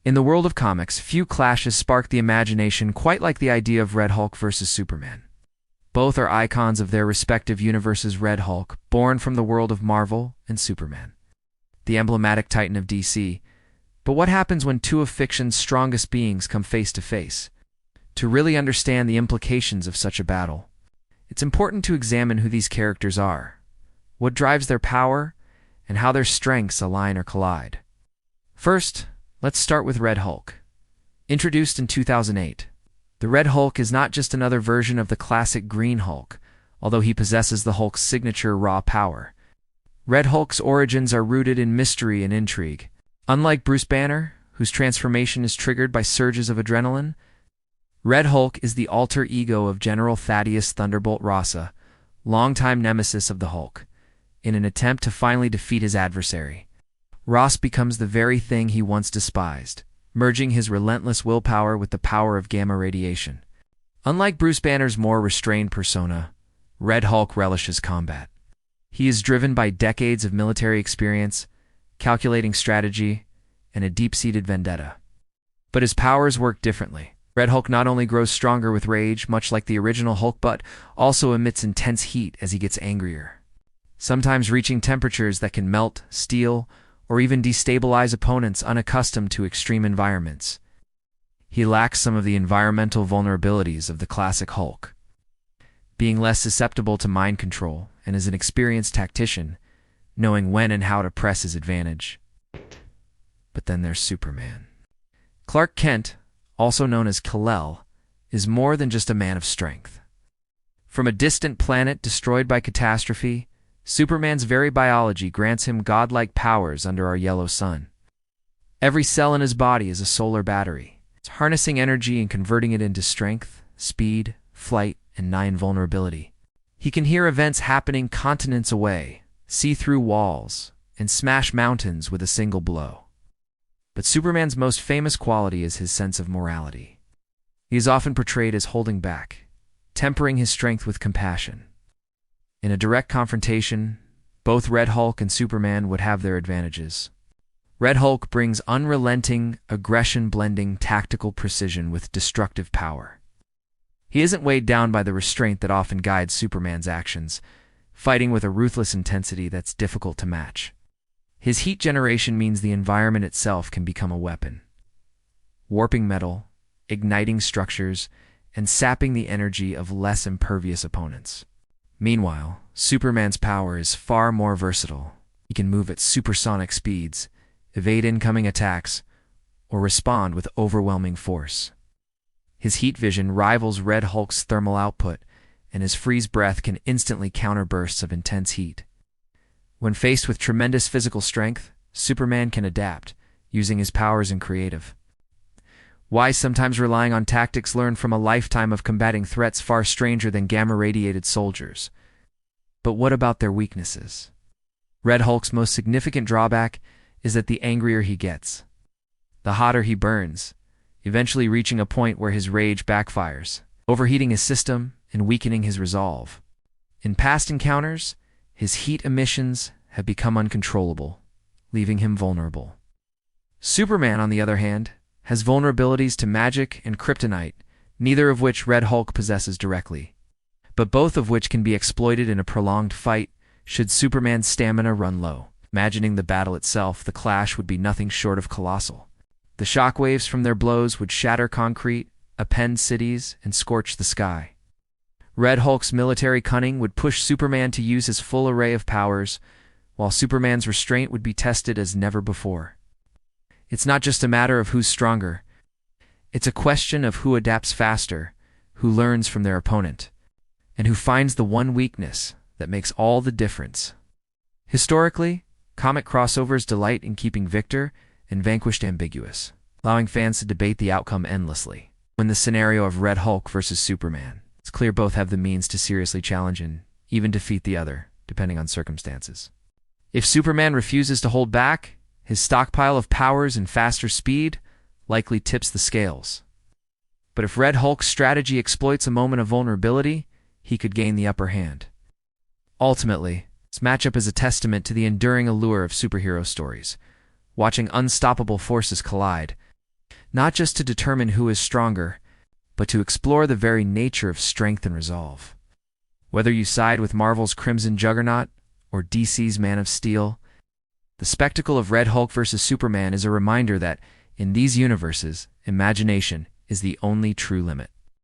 In the world of comics, few clashes spark the imagination quite like the idea of Red Hulk versus Superman. Both are icons of their respective universes. Red Hulk, born from the world of Marvel, and Superman, the emblematic titan of DC. But what happens when two of fiction's strongest beings come face to face? To really understand the implications of such a battle, it's important to examine who these characters are, what drives their power, and how their strengths align or collide. First, let's start with Red Hulk. Introduced in 2008, the Red Hulk is not just another version of the classic Green Hulk, although he possesses the Hulk's signature raw power. Red Hulk's origins are rooted in mystery and intrigue. Unlike Bruce Banner, whose transformation is triggered by surges of adrenaline, Red Hulk is the alter ego of General Thaddeus Thunderbolt Rossa, longtime nemesis of the Hulk. In an attempt to finally defeat his adversary, Ross becomes the very thing he once despised, merging his relentless willpower with the power of gamma radiation. Unlike Bruce Banner's more restrained persona, Red Hulk relishes combat. He is driven by decades of military experience, calculating strategy, and a deep-seated vendetta. But his powers work differently. Red Hulk not only grows stronger with rage, much like the original Hulk, but also emits intense heat as he gets angrier, sometimes reaching temperatures that can melt, steel, or even destabilize opponents unaccustomed to extreme environments. He lacks some of the environmental vulnerabilities of the classic Hulk, being less susceptible to mind control, and is an experienced tactician, knowing when and how to press his advantage. But then there's Superman. Clark Kent, also known as Kal-El, is more than just a man of strength. From a distant planet destroyed by catastrophe, Superman's very biology grants him godlike powers under our yellow sun. Every cell in his body is a solar battery. It's harnessing energy and converting it into strength, speed, flight, and nigh invulnerability. He can hear events happening continents away, see through walls, and smash mountains with a single blow. But Superman's most famous quality is his sense of morality. He is often portrayed as holding back, tempering his strength with compassion. In a direct confrontation, both Red Hulk and Superman would have their advantages. Red Hulk brings unrelenting, aggression-blending tactical precision with destructive power. He isn't weighed down by the restraint that often guides Superman's actions, fighting with a ruthless intensity that's difficult to match. His heat generation means the environment itself can become a weapon, warping metal, igniting structures, and sapping the energy of less impervious opponents. Meanwhile, Superman's power is far more versatile. He can move at supersonic speeds, evade incoming attacks, or respond with overwhelming force. His heat vision rivals Red Hulk's thermal output, and his freeze breath can instantly counter bursts of intense heat. When faced with tremendous physical strength, Superman can adapt, using his powers in creative ways, sometimes relying on tactics learned from a lifetime of combating threats far stranger than gamma-radiated soldiers. But what about their weaknesses? Red Hulk's most significant drawback is that the angrier he gets, the hotter he burns, eventually reaching a point where his rage backfires, overheating his system and weakening his resolve. In past encounters, his heat emissions have become uncontrollable, leaving him vulnerable. Superman, on the other hand, has vulnerabilities to magic and kryptonite, neither of which Red Hulk possesses directly, but both of which can be exploited in a prolonged fight should Superman's stamina run low. Imagining the battle itself, the clash would be nothing short of colossal. The shockwaves from their blows would shatter concrete, upend cities, and scorch the sky. Red Hulk's military cunning would push Superman to use his full array of powers, while Superman's restraint would be tested as never before. It's not just a matter of who's stronger. It's a question of who adapts faster, who learns from their opponent, and who finds the one weakness that makes all the difference. Historically, comic crossovers delight in keeping victor and vanquished ambiguous, allowing fans to debate the outcome endlessly. In the scenario of Red Hulk versus Superman, it's clear both have the means to seriously challenge and even defeat the other, depending on circumstances. If Superman refuses to hold back, his stockpile of powers and faster speed likely tips the scales. But if Red Hulk's strategy exploits a moment of vulnerability, he could gain the upper hand. Ultimately, this matchup is a testament to the enduring allure of superhero stories. Watching unstoppable forces collide, not just to determine who is stronger, but to explore the very nature of strength and resolve. Whether you side with Marvel's Crimson Juggernaut or DC's Man of Steel, the spectacle of Red Hulk versus Superman is a reminder that, in these universes, imagination is the only true limit.